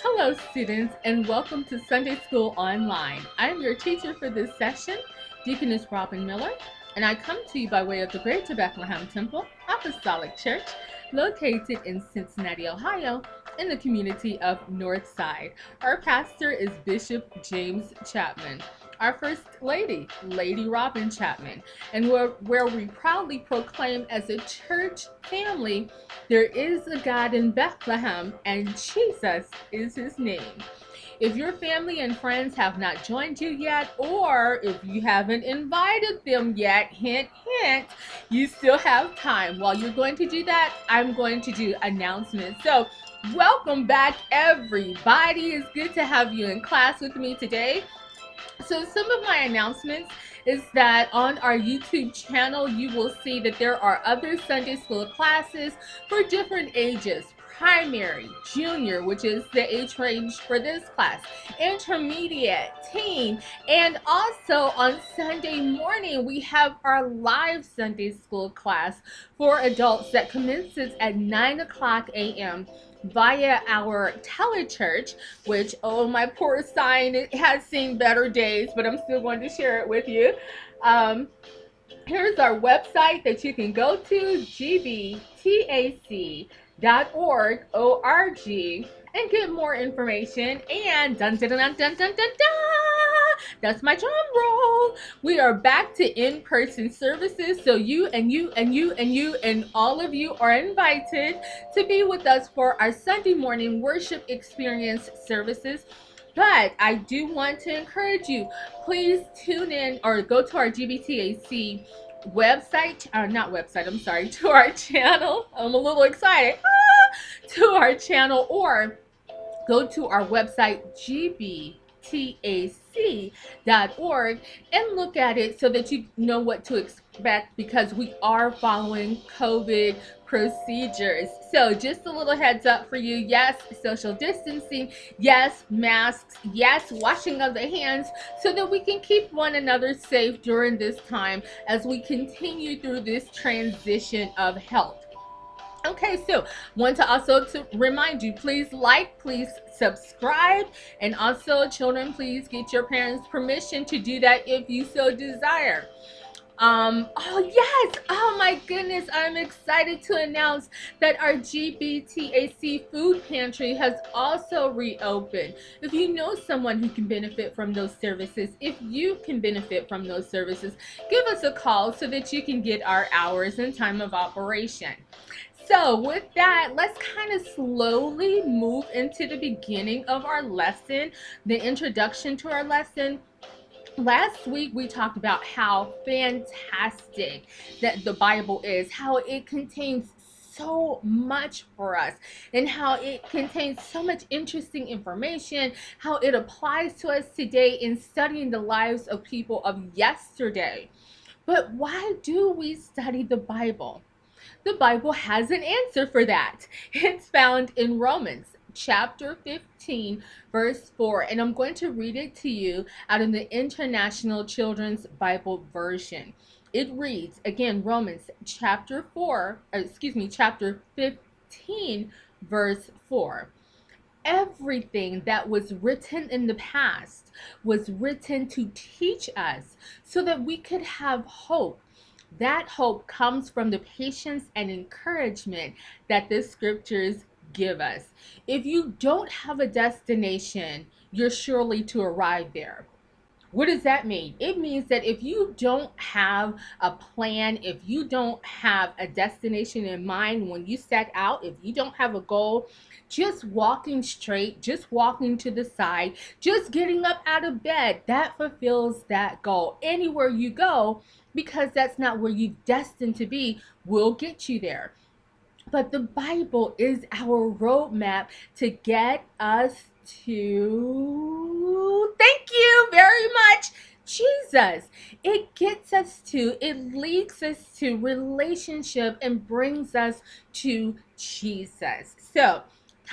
Hello, students, and welcome to Sunday School Online. I am your teacher for this session, Deaconess Robin Miller, and I come to you by way of the Greater Bethlehem Temple Apostolic Church, located in Cincinnati, Ohio, in the community of Northside. Our pastor is Bishop James Chapman. Our First Lady, Lady Robin Chapman, and where we proudly proclaim as a church family, there is a God in Bethlehem, and Jesus is his name. If your family and friends have not joined you yet, or if you haven't invited them yet, hint, hint, you still have time. While you're going to do that, I'm going to do announcements. So, welcome back, everybody. It's good to have you in class with me today. So some of my announcements is that on our YouTube channel, you will see that there are other Sunday school classes for different ages. Primary, junior, which is the age range for this class, intermediate, teen, and also on Sunday morning, we have our live Sunday school class for adults that commences at 9 o'clock a.m. via our telechurch, which, oh, my poor sign, it has seen better days, but I'm still going to share it with you. Here's our website that you can go to, gbtac.org, O-R-G, and get more information. And dun dun dun dun dun dun dun, that's my drum roll. We are back to in-person services, so you and all of you are invited to be with us for our Sunday morning worship experience services. But I do want to encourage you, please tune in or go to our GBTAC website, not website, I'm sorry, to our channel. I'm a little excited. To our channel, or go to our website, gbtac.org, and look at it so that you know what to expect, because we are following COVID procedures. So just a little heads up for you. Yes, social distancing. Yes, masks. Yes, washing of the hands, so that we can keep one another safe during this time as we continue through this transition of health. Okay, so want to also to remind you, please like, please subscribe, and also children, please get your parents' permission to do that if you so desire. Oh yes, oh my goodness, I'm excited to announce that our GBTAC food pantry has also reopened. If you know someone who can benefit from those services, if you can benefit from those services, give us a call so that you can get our hours and time of operation. So with that, let's kind of slowly move into the beginning of our lesson, the introduction to our lesson. Last week we talked about how fantastic that the Bible is, how it contains so much for us, and how it contains so much interesting information, how it applies to us today in studying the lives of people of yesterday. But why do we study the Bible? The Bible has an answer for that. It's found in Romans chapter 15, verse 4, and I'm going to read it to you out of the International Children's Bible Version. It reads, again, Romans chapter 15, verse 4. Everything that was written in the past was written to teach us so that we could have hope. That hope comes from the patience and encouragement that the scriptures give us. If you don't have a destination, you're surely to arrive there. What does that mean? It means that if you don't have a plan, if you don't have a destination in mind when you set out, if you don't have a goal, just walking straight, just walking to the side, just getting up out of bed, that fulfills that goal. Anywhere you go, because that's not where you're destined to be, will get you there. But the Bible is our roadmap to get us to, thank you very much, Jesus. It gets us to, it leads us to relationship and brings us to Jesus. So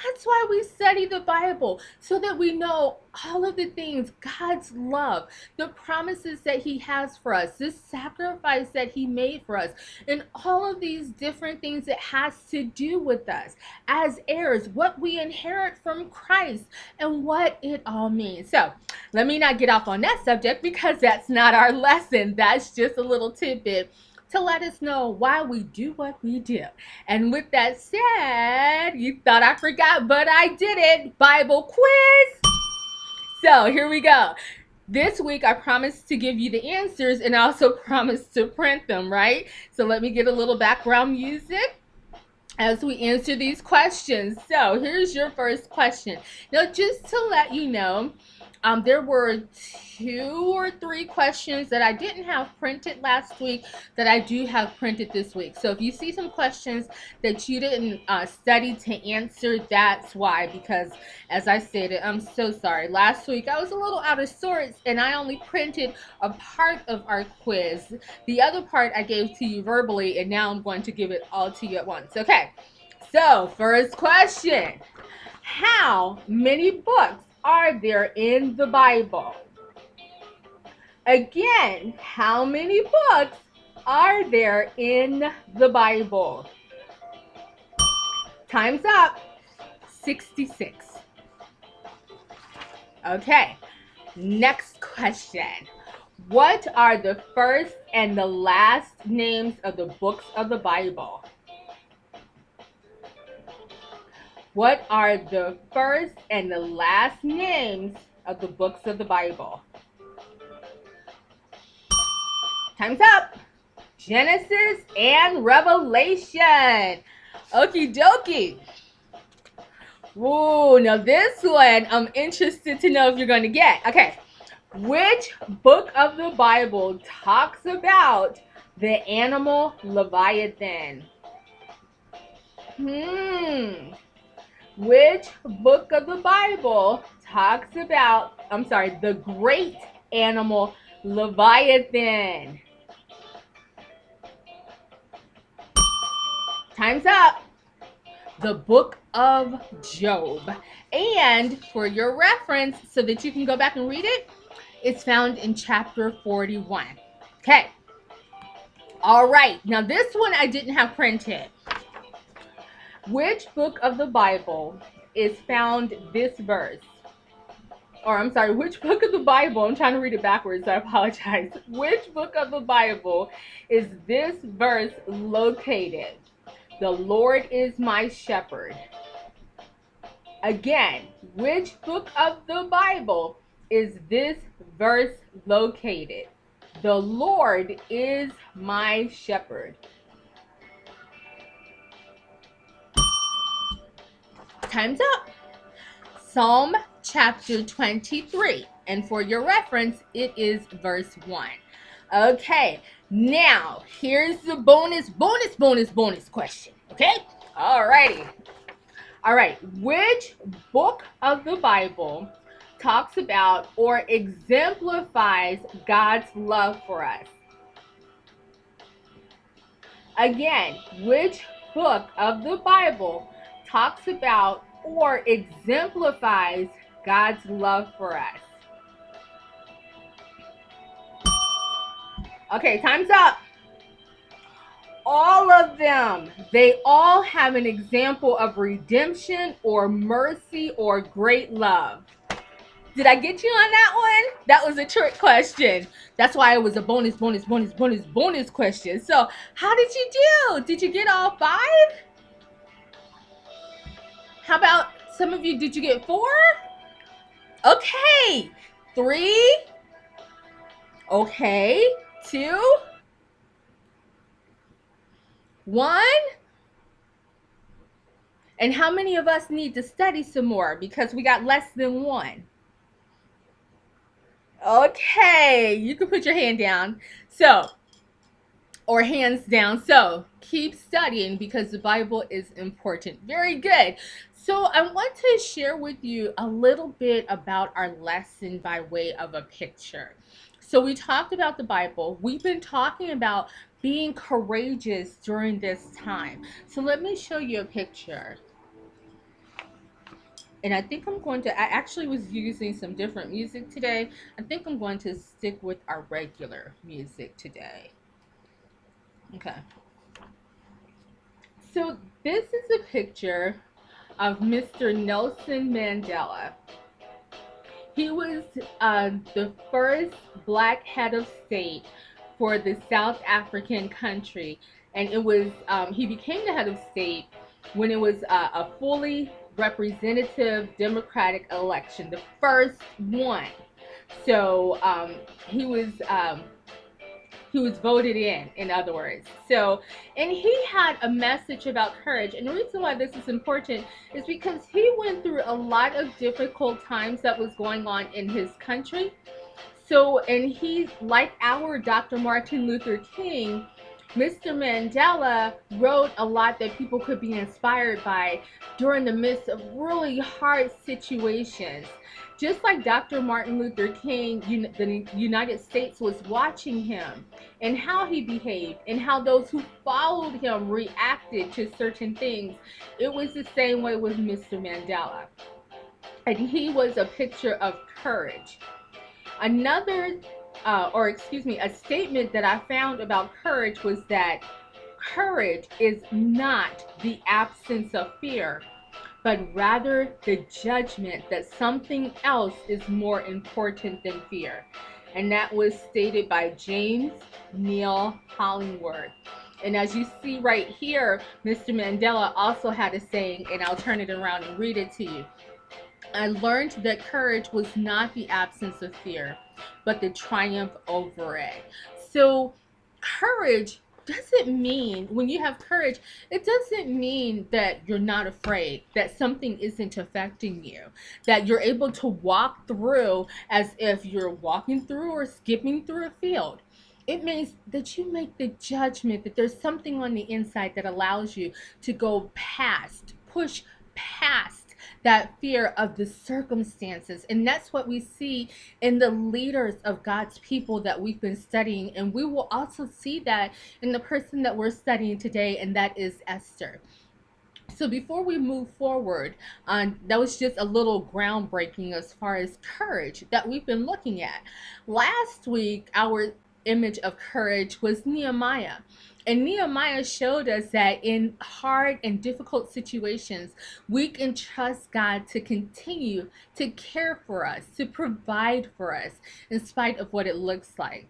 That's why we study the Bible, so that we know all of the things, God's love, the promises that He has for us, this sacrifice that He made for us, and all of these different things that has to do with us as heirs, what we inherit from Christ, and what it all means. So let me not get off on that subject, because that's not our lesson. That's just a little tidbit to let us know why we do what we do. And with that said, you thought I forgot, but I didn't. Bible quiz. So here we go. This week I promised to give you the answers, and I also promised to print them, right? So let me get a little background music as we answer these questions. So here's your first question. Now, just to let you know, there were 2 or 3 questions that I didn't have printed last week that I do have printed this week. So if you see some questions that you didn't study to answer, that's why. Because as I stated, I'm so sorry. Last week I was a little out of sorts, and I only printed a part of our quiz. The other part I gave to you verbally, and now I'm going to give it all to you at once. Okay, so first question. How many books are there in the Bible? Again, how many books are there in the Bible? Time's up. 66. Okay, next question. What are the first and the last names of the books of the Bible? What are the first and the last names of the books of the Bible? Time's up. Genesis and Revelation. Okie dokie. Whoa, now this one I'm interested to know if you're going to get. Okay, which book of the Bible talks about the animal Leviathan? Which book of the Bible talks about, the great animal Leviathan? Time's up. The book of Job. And for your reference, so that you can go back and read it, it's found in chapter 41. Okay. All right. Now this one I didn't have printed. Which book of the Bible is found this verse? Which book of the Bible, I'm trying to read it backwards, so I apologize. Which book of the Bible is this verse located? The Lord is my shepherd. Again, which book of the Bible is this verse located? The Lord is my shepherd. Time's up. Psalm chapter 23. And for your reference, it is verse 1. Okay, now here's the bonus question. Okay? Alrighty. Alright, which book of the Bible talks about or exemplifies God's love for us? Again, which book of the Bible talks about or exemplifies God's love for us? Okay, time's up. All of them, they all have an example of redemption or mercy or great love. Did I get you on that one? That was a trick question. That's why it was a bonus question. So how did you do? Did you get all 5? How about some of you, did you get 4? Okay, 3. Okay, 2. 1. And how many of us need to study some more because we got less than 1? Okay, you can put your hand down. So, or hands down. So, keep studying because the Bible is important. Very good. So, I want to share with you a little bit about our lesson by way of a picture. So, we talked about the Bible. We've been talking about being courageous during this time. So, let me show you a picture. And I think I actually was using some different music today. I think I'm going to stick with our regular music today. Okay. So this is a picture of Mr. Nelson Mandela. He was the first black head of state for the South African country, and it was he became the head of state when it was a fully representative democratic election, the first one. So he was voted in other words. So, and he had a message about courage. And the reason why this is important is because he went through a lot of difficult times that was going on in his country. So, and he, like our Dr. Martin Luther King, Mr. Mandela wrote a lot that people could be inspired by during the midst of really hard situations. Just like Dr. Martin Luther King, the United States was watching him and how he behaved and how those who followed him reacted to certain things. It was the same way with Mr. Mandela. And he was a picture of courage. Another, a statement that I found about courage was that courage is not the absence of fear, but rather the judgment that something else is more important than fear. And that was stated by James Neal Hollingworth. And as you see right here, Mr. Mandela also had a saying, and I'll turn it around and read it to you. I learned that courage was not the absence of fear, but the triumph over it. So, courage doesn't mean, when you have courage, it doesn't mean that you're not afraid, that something isn't affecting you, that you're able to walk through as if you're walking through or skipping through a field. It means that you make the judgment that there's something on the inside that allows you to go past, push past that fear of the circumstances. And that's what we see in the leaders of God's people that we've been studying. And we will also see that in the person that we're studying today, and that is Esther. So before we move forward, that was just a little groundbreaking as far as courage that we've been looking at. Last week, our image of courage was Nehemiah. And Nehemiah showed us that in hard and difficult situations, we can trust God to continue to care for us, to provide for us, in spite of what it looks like.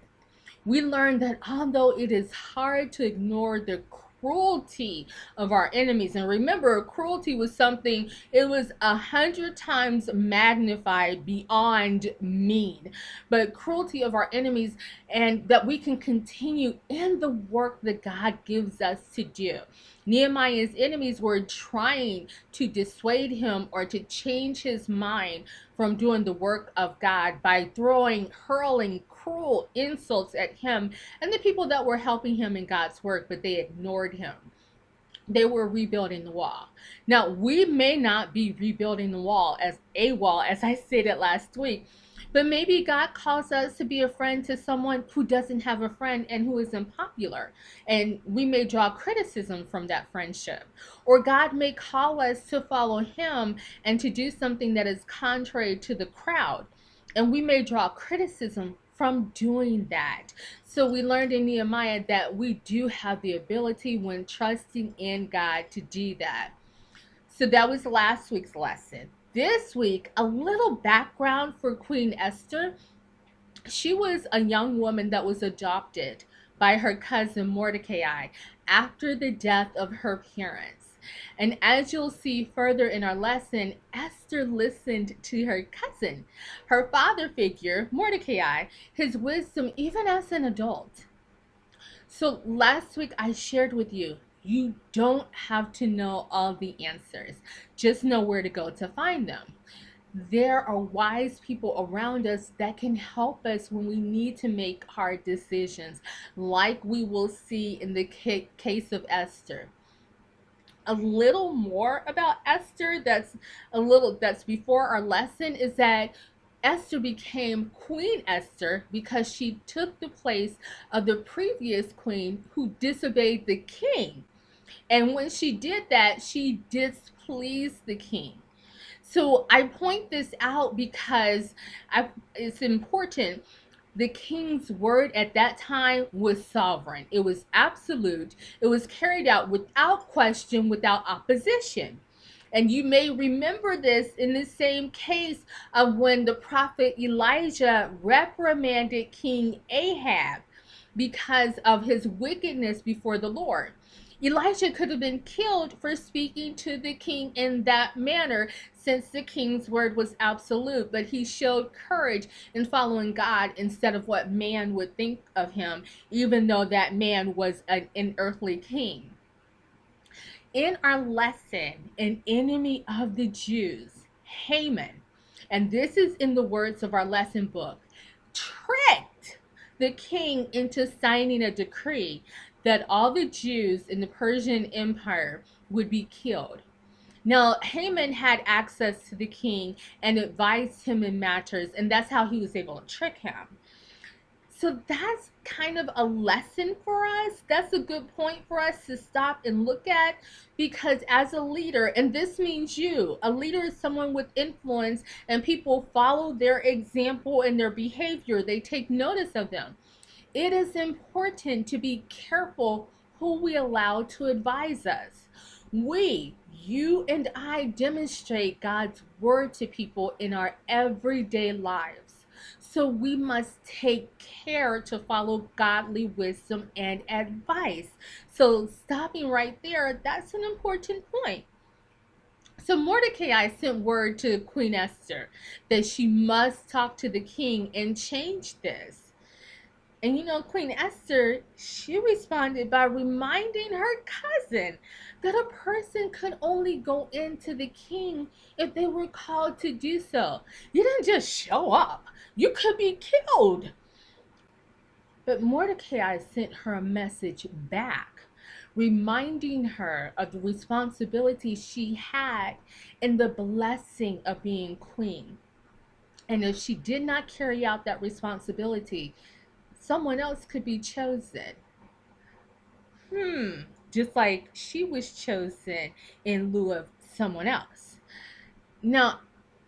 We learned that although it is hard to ignore the cruelty of our enemies, and remember, cruelty was something, it was 100 times magnified beyond mean, but cruelty of our enemies, and that we can continue in the work that God gives us to do. Nehemiah's enemies were trying to dissuade him or to change his mind from doing the work of God by hurling cruel insults at him and the people that were helping him in God's work, but they ignored him. They were rebuilding the wall. Now, we may not be rebuilding the wall, as I stated last week, but maybe God calls us to be a friend to someone who doesn't have a friend and who is unpopular. And we may draw criticism from that friendship. Or God may call us to follow him and to do something that is contrary to the crowd. And we may draw criticism from doing that. So we learned in Nehemiah that we do have the ability, when trusting in God, to do that. So that was last week's lesson. This week, a little background for Queen Esther. She was a young woman that was adopted by her cousin Mordecai after the death of her parents. And as you'll see further in our lesson, Esther listened to her cousin, her father figure, Mordecai, his wisdom even as an adult. So last week I shared with you, you don't have to know all the answers. Just know where to go to find them. There are wise people around us that can help us when we need to make hard decisions, like we will see in the case of Esther. A little more about Esther that's before our lesson is that Esther became Queen Esther because she took the place of the previous queen who disobeyed the king. And when she did that, she displeased the king. So I point this out because it's important. The king's word at that time was sovereign, it was absolute, it was carried out without question, without opposition. And you may remember this in the same case of when the prophet Elijah reprimanded King Ahab because of his wickedness before the Lord. Elijah could have been killed for speaking to the king in that manner, since the king's word was absolute, but he showed courage in following God instead of what man would think of him, even though that man was an earthly king. In our lesson, an enemy of the Jews, Haman, and this is in the words of our lesson book, tricked the king into signing a decree that all the Jews in the Persian Empire would be killed. Now, Haman had access to the king and advised him in matters, and that's how he was able to trick him. So that's kind of a lesson for us. That's a good point for us to stop and look at, because as a leader, and this means you, a leader is someone with influence and people follow their example and their behavior. They take notice of them. It is important to be careful who we allow to advise us. You and I demonstrate God's word to people in our everyday lives. So we must take care to follow godly wisdom and advice. So stopping right there, that's an important point. So Mordecai sent word to Queen Esther that she must talk to the king and change this. And Queen Esther, she responded by reminding her cousin that a person could only go into the king if they were called to do so. You didn't just show up, you could be killed. But Mordecai sent her a message back, reminding her of the responsibility she had and the blessing of being queen. And if she did not carry out that responsibility, someone else could be chosen. Just like she was chosen in lieu of someone else. Now,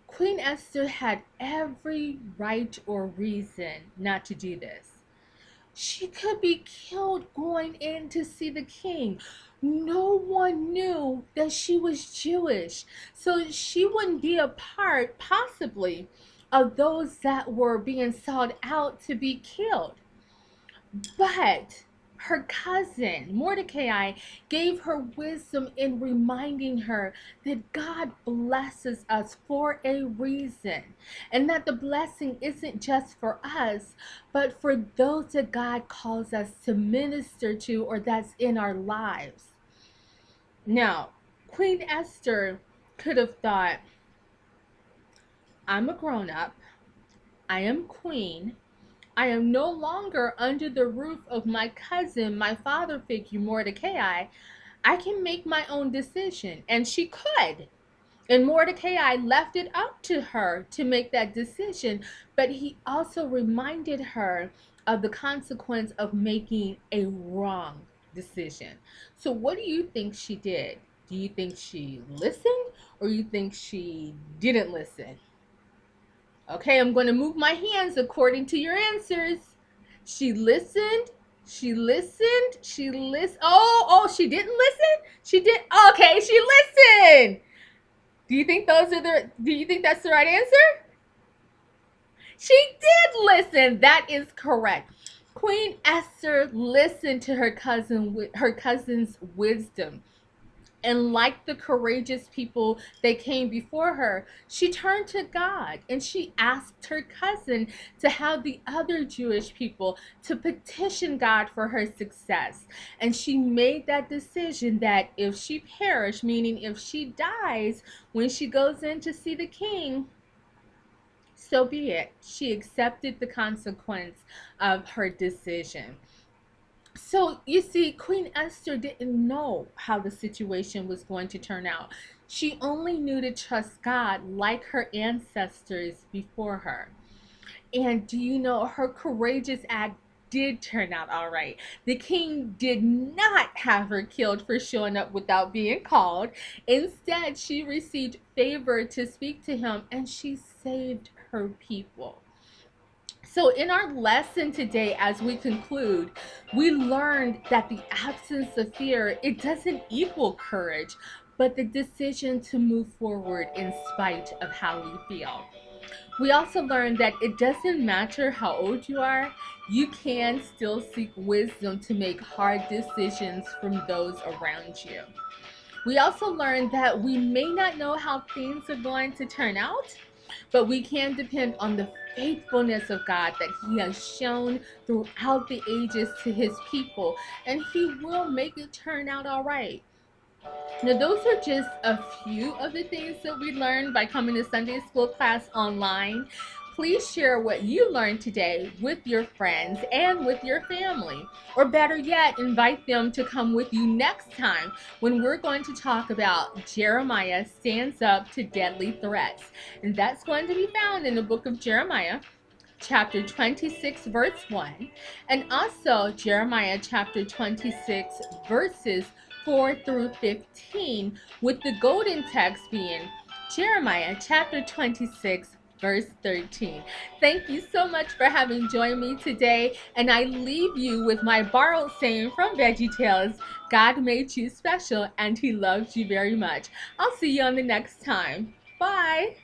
Queen Esther had every right or reason not to do this. She could be killed going in to see the king. No one knew that she was Jewish, so she wouldn't be a part, possibly, of those that were being sought out to be killed. But her cousin, Mordecai, gave her wisdom in reminding her that God blesses us for a reason, and that the blessing isn't just for us, but for those that God calls us to minister to or that's in our lives. Now, Queen Esther could have thought, I'm a grown up, I am queen, I am no longer under the roof of my cousin, my father figure, Mordecai. I can make my own decision. And she could. And Mordecai left it up to her to make that decision. But he also reminded her of the consequence of making a wrong decision. So what do you think she did? Do you think she listened, or you think she didn't listen? Okay, I'm going to move my hands according to your answers. She listened. She listened. She listened. Oh, she didn't listen? She did. Okay, she listened. Do you think that's the right answer? She did listen. That is correct. Queen Esther listened to her cousin's wisdom. And like the courageous people that came before her, she turned to God and she asked her cousin to have the other Jewish people to petition God for her success. And she made that decision that if she perished, meaning if she dies when she goes in to see the king, so be it. She accepted the consequence of her decision. So you see, Queen Esther didn't know how the situation was going to turn out. She only knew to trust God like her ancestors before her. And do you know, her courageous act did turn out all right. The king did not have her killed for showing up without being called. Instead, she received favor to speak to him, and she saved her people. So, in our lesson today, as we conclude, we learned that the absence of fear, it doesn't equal courage, but the decision to move forward in spite of how we feel. We also learned that it doesn't matter how old you are, you can still seek wisdom to make hard decisions from those around you. We also learned that we may not know how things are going to turn out, but we can depend on the faithfulness of God that He has shown throughout the ages to His people, and He will make it turn out all right. Now, those are just a few of the things that we learned by coming to Sunday school class online. Please share what you learned today with your friends and with your family. Or better yet, invite them to come with you next time when we're going to talk about Jeremiah stands up to deadly threats. And that's going to be found in the book of Jeremiah, chapter 26, verse 1, and also Jeremiah chapter 26, verses 4 through 15, with the golden text being Jeremiah chapter 26, verse 13. Thank you so much for having joined me today, and I leave you with my borrowed saying from VeggieTales: God made you special, and He loves you very much. I'll see you on the next time. Bye!